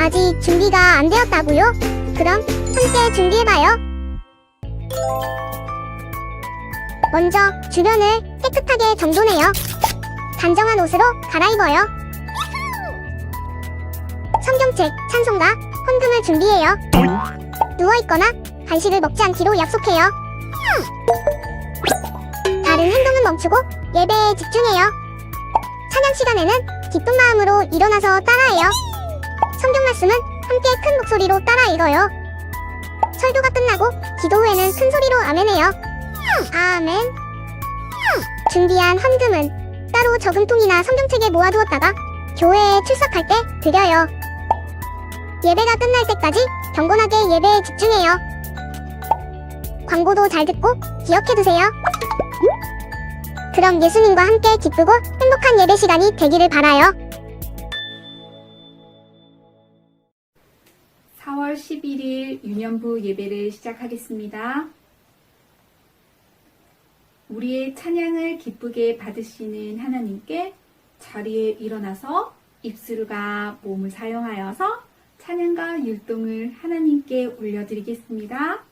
아직 준비가 안 되었다고요? 그럼 함께 준비해봐요. 먼저 주변을 깨끗하게 정돈해요. 단정한 옷으로 갈아입어요. 성경책, 찬송가, 헌금을 준비해요. 누워있거나 간식을 먹지 않기로 약속해요. 다른 행동은 멈추고 예배에 집중해요. 찬양 시간에는 기쁜 마음으로 일어나서 따라해요. 성경 말씀은 함께 큰 목소리로 따라 읽어요. 설교가 끝나고 기도 후에는 큰 소리로 아멘해요. 아멘. 준비한 헌금은 따로 저금통이나 성경책에 모아두었다가 교회에 출석할 때 드려요. 예배가 끝날 때까지 경건하게 예배에 집중해요. 광고도 잘 듣고 기억해두세요. 그럼 예수님과 함께 기쁘고 행복한 예배 시간이 되기를 바라요. 4월 11일 유년부 예배를 시작하겠습니다. 우리의 찬양을 기쁘게 받으시는 하나님께 자리에 일어나서 입술과 몸을 사용하여서 찬양과 율동을 하나님께 올려드리겠습니다.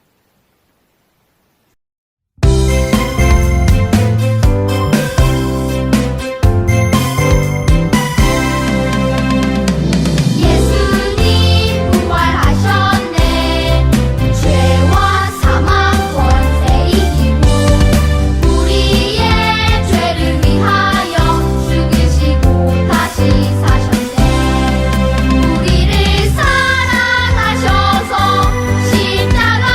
우리를 사랑하셔서 십자가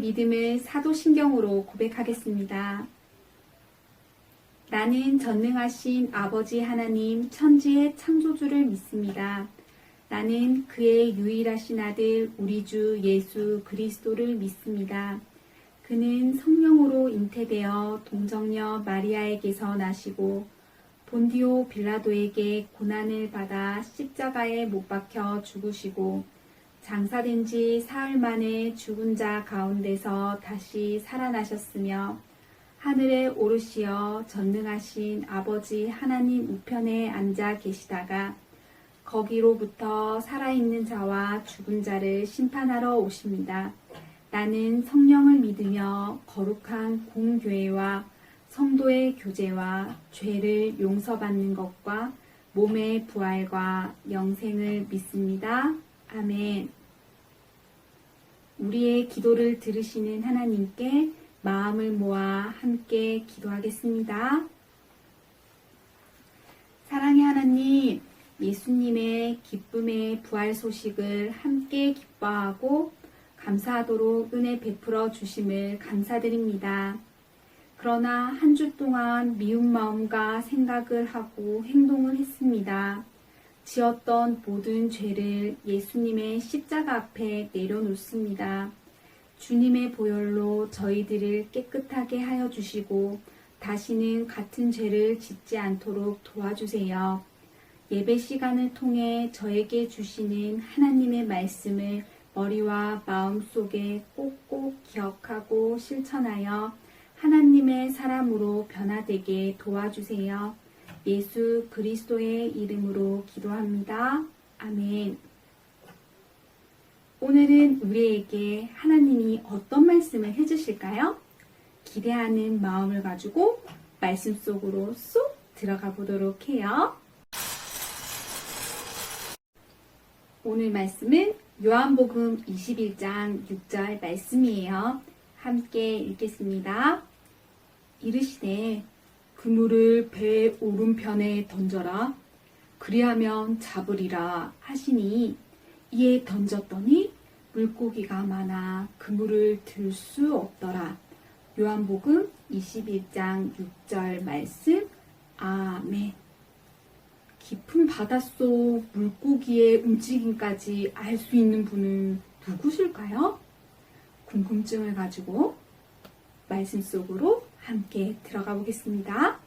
믿음을 사도신경으로 고백하겠습니다. 나는 전능하신 아버지 하나님 천지의 창조주를 믿습니다. 나는 그의 유일하신 아들 우리 주 예수 그리스도를 믿습니다. 그는 성령으로 잉태되어 동정녀 마리아에게서 나시고 본디오 빌라도에게 고난을 받아 십자가에 못 박혀 죽으시고 장사된 지 사흘 만에 죽은 자 가운데서 다시 살아나셨으며 하늘에 오르시어 전능하신 아버지 하나님 우편에 앉아 계시다가 거기로부터 살아있는 자와 죽은 자를 심판하러 오십니다. 나는 성령을 믿으며 거룩한 공교회와 성도의 교제와 죄를 용서받는 것과 몸의 부활과 영생을 믿습니다. 아멘. 우리의 기도를 들으시는 하나님께 마음을 모아 함께 기도하겠습니다. 사랑의 하나님, 예수님의 기쁨의 부활 소식을 함께 기뻐하고 감사하도록 은혜 베풀어 주심을 감사드립니다. 그러나 한 주 동안 미운 마음과 생각을 하고 행동을 했습니다. 지었던 모든 죄를 예수님의 십자가 앞에 내려놓습니다. 주님의 보혈로 저희들을 깨끗하게 하여 주시고 다시는 같은 죄를 짓지 않도록 도와주세요. 예배 시간을 통해 저에게 주시는 하나님의 말씀을 머리와 마음 속에 꼭꼭 기억하고 실천하여 하나님의 사람으로 변화되게 도와주세요. 예수 그리스도의 이름으로 기도합니다. 아멘. 오늘은 우리에게 하나님이 어떤 말씀을 해주실까요? 기대하는 마음을 가지고 말씀 속으로 쏙 들어가 보도록 해요. 오늘 말씀은 요한복음 21장 6절 말씀이에요. 함께 읽겠습니다. 이르시되 그물을 배 오른편에 던져라. 그리하면 잡으리라 하시니 이에 던졌더니 물고기가 많아 그물을 들 수 없더라. 요한복음 21장 6절 말씀. 아멘. 깊은 바닷속 물고기의 움직임까지 알 수 있는 분은 누구실까요? 궁금증을 가지고 말씀 속으로 함께 들어가 보겠습니다.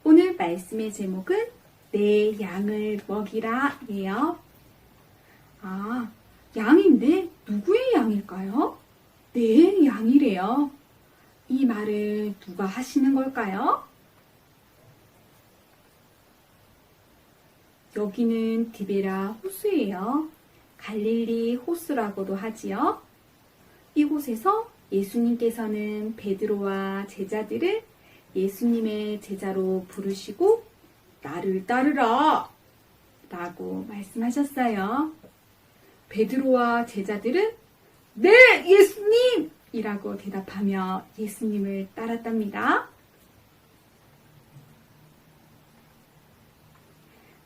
오늘 말씀의 제목은 내 양을 먹이라 예요. 아, 양인데 누구의 양일까요? 내 양이래요. 이 말을 누가 하시는 걸까요? 여기는 디베라 호수예요. 갈릴리 호수라고도 하지요. 이곳에서 예수님께서는 베드로와 제자들을 예수님의 제자로 부르시고 나를 따르라 라고 말씀하셨어요. 베드로와 제자들은 네, 예수님! 이라고 대답하며 예수님을 따랐답니다.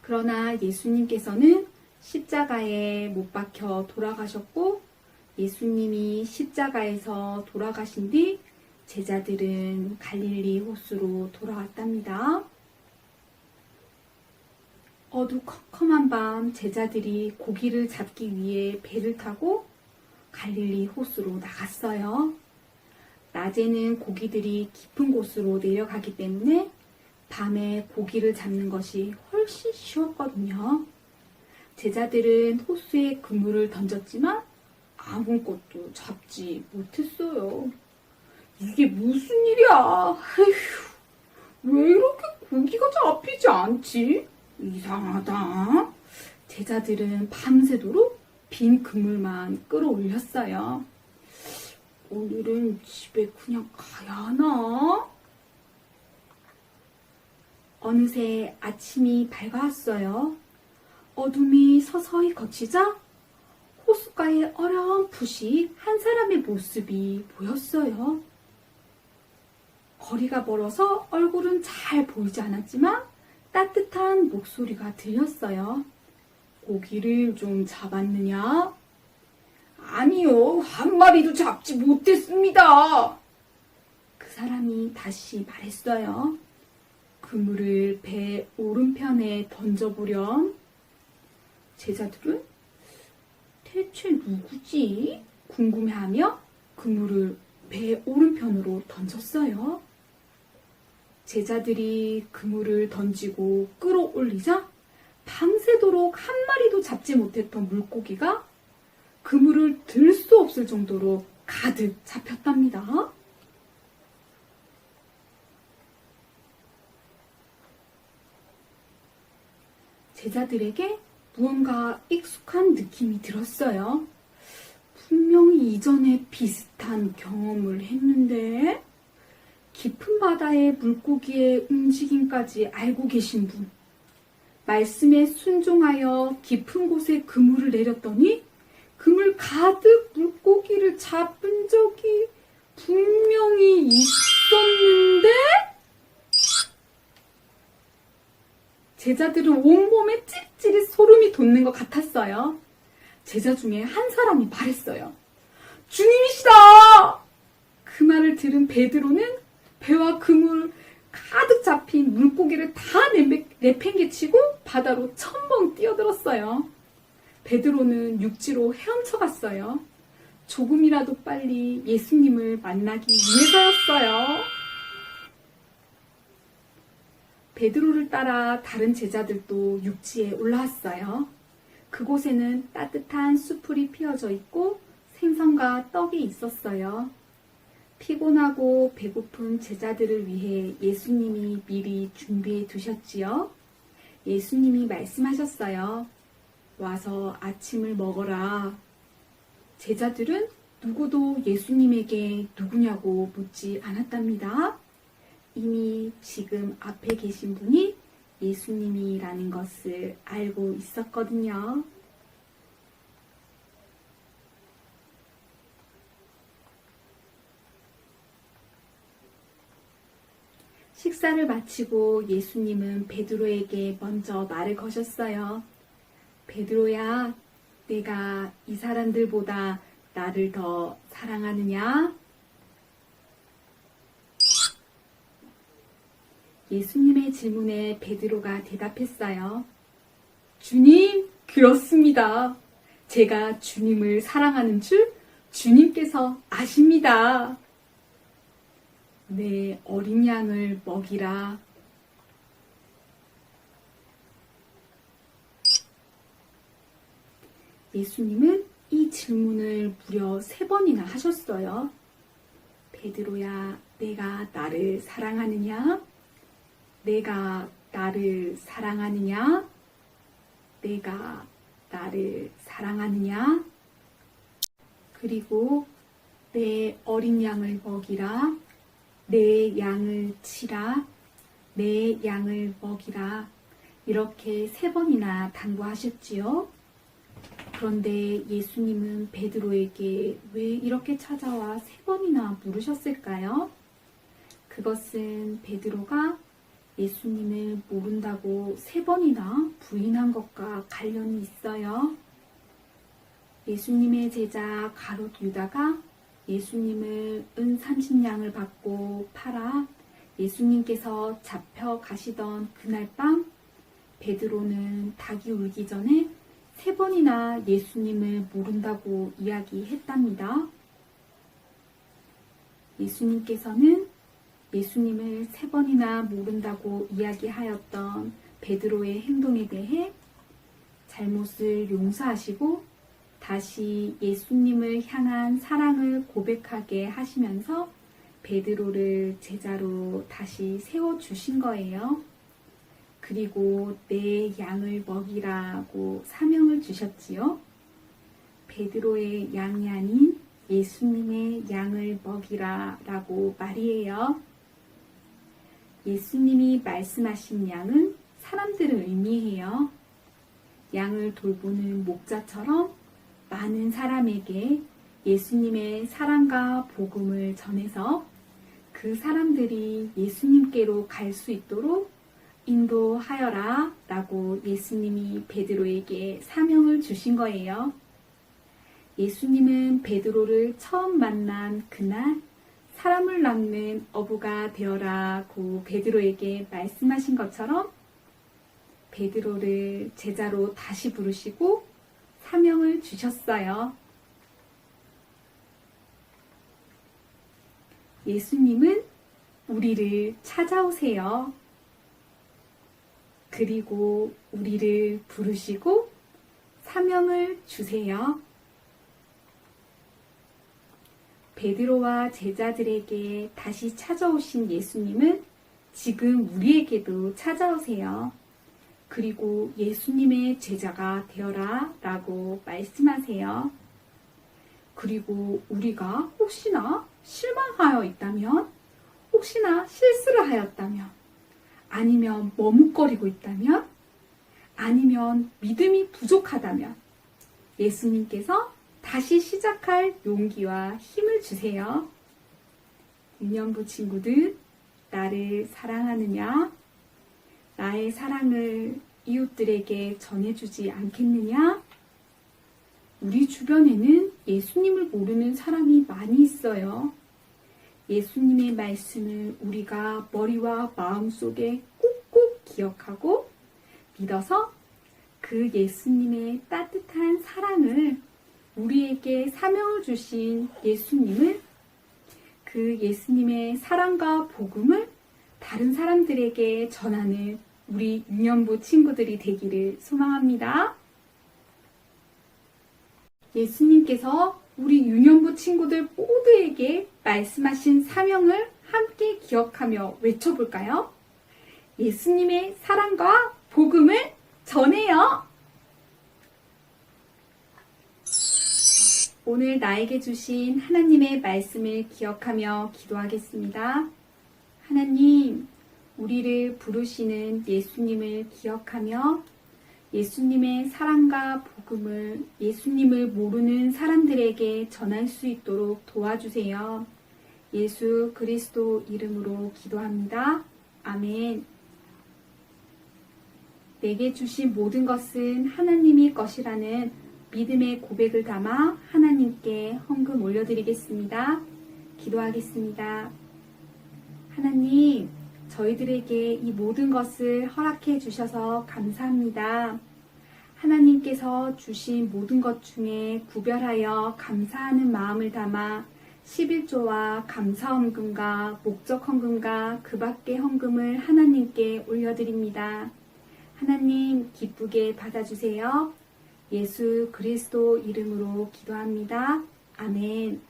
그러나 예수님께서는 십자가에 못 박혀 돌아가셨고 예수님이 십자가에서 돌아가신 뒤 제자들은 갈릴리 호수로 돌아왔답니다. 어두컴컴한 밤 제자들이 고기를 잡기 위해 배를 타고 갈릴리 호수로 나갔어요. 낮에는 고기들이 깊은 곳으로 내려가기 때문에 밤에 고기를 잡는 것이 훨씬 쉬웠거든요. 제자들은 호수에 그물을 던졌지만 아무것도 잡지 못했어요. 이게 무슨 일이야? 에휴, 왜 이렇게 고기가 잡히지 않지? 이상하다. 제자들은 밤새도록 빈 그물만 끌어올렸어요. 오늘은 집에 그냥 가야 하나? 어느새 아침이 밝아왔어요. 어둠이 서서히 걷히자 호숫가에 어렴풋이 한 사람의 모습이 보였어요. 거리가 멀어서 얼굴은 잘 보이지 않았지만 따뜻한 목소리가 들렸어요. 고기를 좀 잡았느냐? 아니요, 한 마리도 잡지 못했습니다. 그 사람이 다시 말했어요. 그물을 배 오른편에 던져보렴. 제자들은 대체 누구지? 궁금해하며 그물을 배 오른편으로 던졌어요. 제자들이 그물을 던지고 끌어올리자 밤새도록 한 마리도 잡지 못했던 물고기가 그물을 들 수 없을 정도로 가득 잡혔답니다. 제자들에게 무언가 익숙한 느낌이 들었어요. 분명히 이전에 비슷한 경험을 했는데 깊은 바다의 물고기의 움직임까지 알고 계신 분. 말씀에 순종하여 깊은 곳에 그물을 내렸더니 그물 가득 물고기를 잡은 적이 분명히 있었는데 제자들은 온몸에 찌릿찌릿 소름이 돋는 것 같았어요. 제자 중에 한 사람이 말했어요. 주님이시다! 그 말을 들은 베드로는 배와 그물 가득 잡힌 물고기를 다 내팽개치고 바다로 첨벙 뛰어들었어요. 베드로는 육지로 헤엄쳐 갔어요. 조금이라도 빨리 예수님을 만나기 위해서였어요. 베드로를 따라 다른 제자들도 육지에 올라왔어요. 그곳에는 따뜻한 수풀이 피어져 있고 생선과 떡이 있었어요. 피곤하고 배고픈 제자들을 위해 예수님이 미리 준비해 두셨지요. 예수님이 말씀하셨어요. 와서 아침을 먹어라. 제자들은 누구도 예수님에게 누구냐고 묻지 않았답니다. 이미 지금 앞에 계신 분이 예수님이라는 것을 알고 있었거든요. 식사를 마치고 예수님은 베드로에게 먼저 말을 거셨어요. 베드로야, 내가 이 사람들보다 나를 더 사랑하느냐? 예수님의 질문에 베드로가 대답했어요. 주님, 그렇습니다. 제가 주님을 사랑하는 줄 주님께서 아십니다. 내 어린 양을 먹이라. 예수님은 이 질문을 무려 3번이나 하셨어요. 베드로야, 내가 나를 사랑하느냐? 내가 나를 사랑하느냐? 내가 나를 사랑하느냐? 그리고 내 어린 양을 먹이라. 내 양을 치라. 내 양을 먹이라. 이렇게 3번이나 당부하셨지요. 그런데 예수님은 베드로에게 왜 이렇게 찾아와 3번이나 물으셨을까요? 그것은 베드로가 예수님을 모른다고 3번이나 부인한 것과 관련이 있어요. 예수님의 제자 가롯 유다가 예수님을 은 30냥을 받고 팔아 예수님께서 잡혀가시던 그날 밤 베드로는 닭이 울기 전에 3번이나 예수님을 모른다고 이야기했답니다. 예수님께서는 예수님을 3번이나 모른다고 이야기하였던 베드로의 행동에 대해 잘못을 용서하시고 다시 예수님을 향한 사랑을 고백하게 하시면서 베드로를 제자로 다시 세워주신 거예요. 그리고 내 양을 먹이라고 사명을 주셨지요. 베드로의 양이 아닌 예수님의 양을 먹이라 라고 말이에요. 예수님이 말씀하신 양은 사람들을 의미해요. 양을 돌보는 목자처럼 많은 사람에게 예수님의 사랑과 복음을 전해서 그 사람들이 예수님께로 갈 수 있도록 인도하여라 라고 예수님이 베드로에게 사명을 주신 거예요. 예수님은 베드로를 처음 만난 그날 사람을 낳는 어부가 되어라고 베드로에게 말씀하신 것처럼 베드로를 제자로 다시 부르시고 사명을 주셨어요. 예수님은 우리를 찾아오세요. 그리고 우리를 부르시고 사명을 주세요. 베드로와 제자들에게 다시 찾아오신 예수님은 지금 우리에게도 찾아오세요. 그리고 예수님의 제자가 되어라 라고 말씀하세요. 그리고 우리가 혹시나 실망하여 있다면, 혹시나 실수를 하였다면, 아니면 머뭇거리고 있다면, 아니면 믿음이 부족하다면 예수님께서 다시 시작할 용기와 힘을 주세요. 유년부 친구들, 나를 사랑하느냐? 나의 사랑을 이웃들에게 전해주지 않겠느냐? 우리 주변에는 예수님을 모르는 사람이 많이 있어요. 예수님의 말씀을 우리가 머리와 마음속에 꾹꾹 기억하고 믿어서 그 예수님의 따뜻한 사랑을 우리에게 사명을 주신 예수님을, 그 예수님의 사랑과 복음을 다른 사람들에게 전하는 우리 유년부 친구들이 되기를 소망합니다. 예수님께서 우리 유년부 친구들 모두에게 말씀하신 사명을 함께 기억하며 외쳐볼까요? 예수님의 사랑과 복음을 전해요. 오늘 나에게 주신 하나님의 말씀을 기억하며 기도하겠습니다. 하나님, 우리를 부르시는 예수님을 기억하며 예수님의 사랑과 복음을 예수님을 모르는 사람들에게 전할 수 있도록 도와주세요. 예수 그리스도 이름으로 기도합니다. 아멘. 내게 주신 모든 것은 하나님이 것이라는 믿음의 고백을 담아 하나님께 헌금 올려드리겠습니다. 기도하겠습니다. 하나님, 저희들에게 이 모든 것을 허락해 주셔서 감사합니다. 하나님께서 주신 모든 것 중에 구별하여 감사하는 마음을 담아 11조와 감사 헌금과 목적 헌금과 그 밖의 헌금을 하나님께 올려드립니다. 하나님 기쁘게 받아주세요. 예수 그리스도 이름으로 기도합니다. 아멘.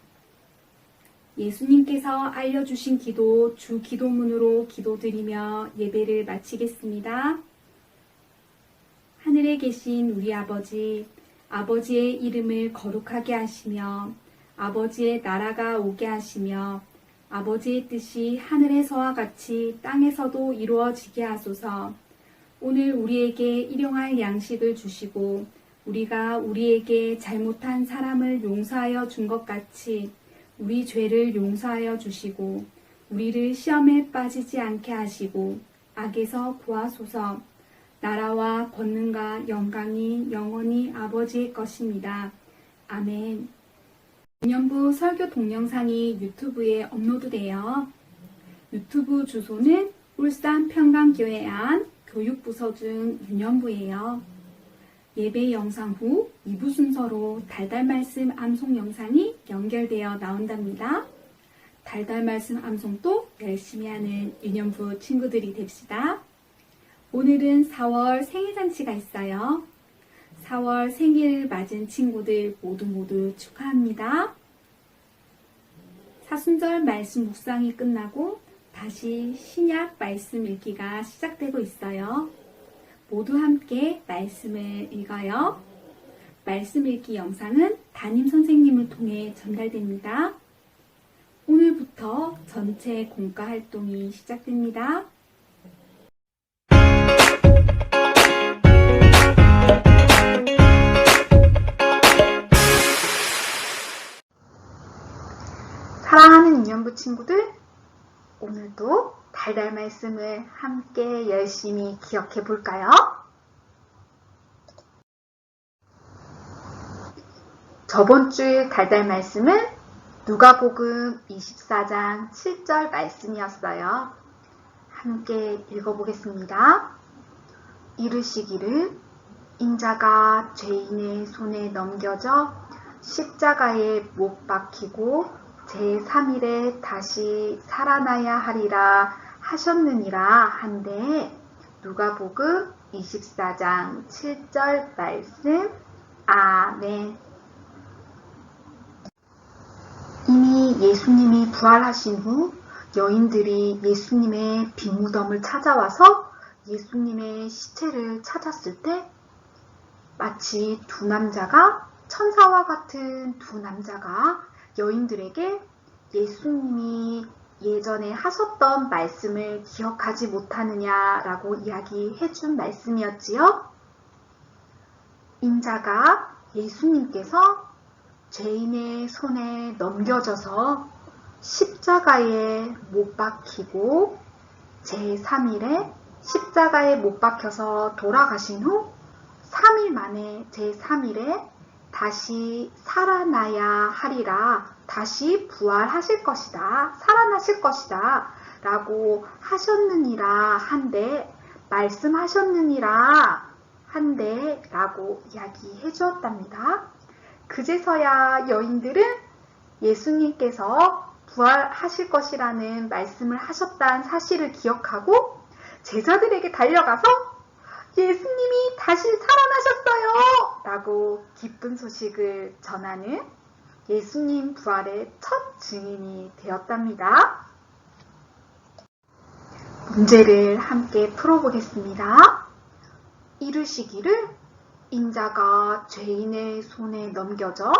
예수님께서 알려주신 기도 주 기도문으로 기도드리며 예배를 마치겠습니다. 하늘에 계신 우리 아버지, 아버지의 이름을 거룩하게 하시며 아버지의 나라가 오게 하시며 아버지의 뜻이 하늘에서와 같이 땅에서도 이루어지게 하소서. 오늘 우리에게 일용할 양식을 주시고 우리가 우리에게 잘못한 사람을 용서하여 준 것 같이 우리 죄를 용서하여 주시고 우리를 시험에 빠지지 않게 하시고 악에서 구하소서. 나라와 권능과 영광이 영원히 아버지의 것입니다. 아멘. 유년부 설교 동영상이 유튜브에 업로드돼요. 유튜브 주소는 울산 평강교회 안 교육부서 중 유년부예요. 예배 영상 후 2부 순서로 달달 말씀 암송 영상이 연결되어 나온답니다. 달달 말씀 암송도 열심히 하는 유년부 친구들이 됩시다. 오늘은 4월 생일잔치가 있어요. 4월 생일을 맞은 친구들 모두 축하합니다. 사순절 말씀 묵상이 끝나고 다시 신약 말씀 읽기가 시작되고 있어요. 모두 함께 말씀을 읽어요. 말씀 읽기 영상은 담임 선생님을 통해 전달됩니다. 오늘부터 전체 공과 활동이 시작됩니다. 사랑하는 유년부 친구들, 오늘도 달달 말씀을 함께 열심히 기억해 볼까요? 저번 주 달달 말씀은 누가복음 24장 7절 말씀이었어요. 함께 읽어보겠습니다. 이르시기를 인자가 죄인의 손에 넘겨져 십자가에 못 박히고 제3일에 다시 살아나야 하리라 하셨느니라 한데 누가복음 24장 7절 말씀. 아멘. 이미 예수님이 부활하신 후 여인들이 예수님의 빈 무덤을 찾아와서 예수님의 시체를 찾았을 때 마치 천사와 같은 두 남자가 여인들에게 예수님이 예전에 하셨던 말씀을 기억하지 못하느냐라고 이야기해 준 말씀이었지요. 인자가 예수님께서 죄인의 손에 넘겨져서 십자가에 못 박히고 제3일에 십자가에 못 박혀서 돌아가신 후 3일 만에 제3일에 다시 살아나야 하리라, 다시 부활하실 것이다, 살아나실 것이다 라고 하셨느니라 한데, 말씀하셨느니라 한데 라고 이야기해 주었답니다. 그제서야 여인들은 예수님께서 부활하실 것이라는 말씀을 하셨다는 사실을 기억하고 제자들에게 달려가서 예수님이 다시 살아나셨어요! 라고 기쁜 소식을 전하는 예수님 부활의 첫 증인이 되었답니다. 문제를 함께 풀어보겠습니다. 이르시기를 인자가 죄인의 손에 넘겨져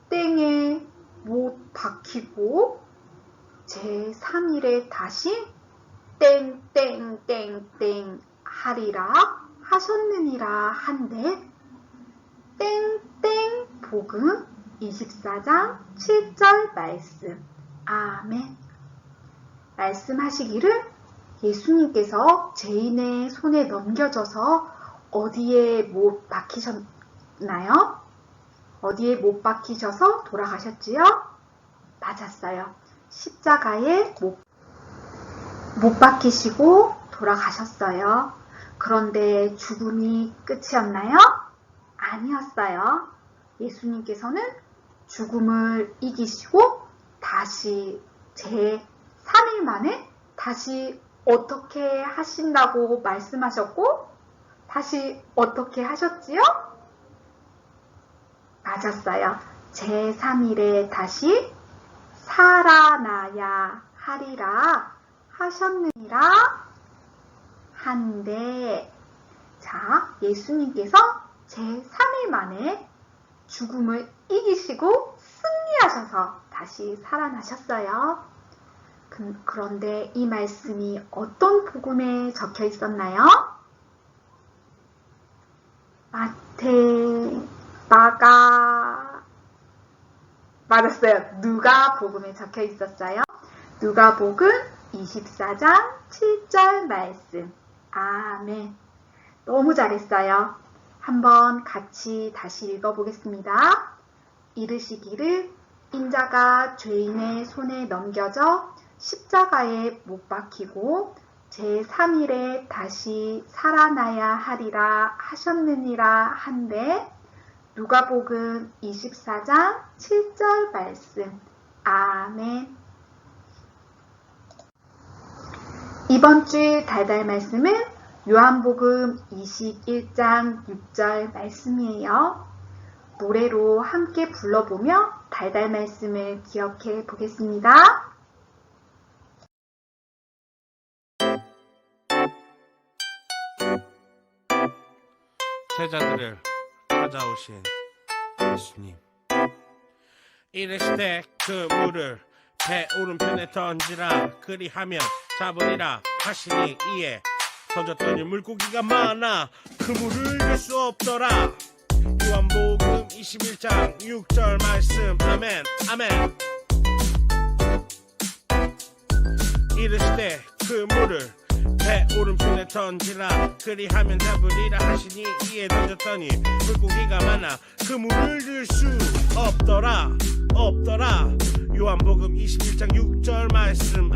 땡땡땡에 못 박히고 제3일에 다시 땡땡땡땡 하리라 하셨느니라 한데 땡땡 복음 24장 7절 말씀. 아멘. 말씀하시기를 예수님께서 죄인의 손에 넘겨져서 어디에 못 박히셨나요? 어디에 못 박히셔서 돌아가셨지요? 맞았어요. 십자가에 못 박히시고 돌아가셨어요. 그런데 죽음이 끝이었나요? 아니었어요. 예수님께서는 죽음을 이기시고 다시 제3일 만에 다시 어떻게 하신다고 말씀하셨고 다시 어떻게 하셨지요? 맞았어요. 제3일에 다시 살아나야 하리라 하셨느니라 한데, 자, 예수님께서 제3일 만에 죽음을 이기시고 승리하셔서 다시 살아나셨어요. 그런데 이 말씀이 어떤 복음에 적혀 있었나요? 마태, 마가, 맞았어요. 누가복음에 적혀 있었어요. 누가복음 24장 7절 말씀. 아멘. 너무 잘했어요. 한번 같이 다시 읽어보겠습니다. 이르시기를 인자가 죄인의 손에 넘겨져 십자가에 못 박히고 제3일에 다시 살아나야 하리라 하셨느니라 한데 누가복음 24장 7절 말씀. 아멘. 이번 주 달달 말씀은 요한복음 21장 6절 말씀이에요. 노래로 함께 불러보며 달달 말씀을 기억해 보겠습니다. 제자들을 찾아오신 예수님, 이르시되 그 물을 배 오른편에 던지라, 그리하면 잡으리라 하시니 이에 던졌더니 물고기가 많아 그 물을 낼 수 없더라. 요한복음 21장 6절 말씀. 아멘 아멘. 이르시되 그 물을 배 오른편에 던지라 그리하면 잡으리라 하시니 이에 던졌더니 물고기가 많아 그물을 들 수 없더라 요한복음 21장 6절 말씀.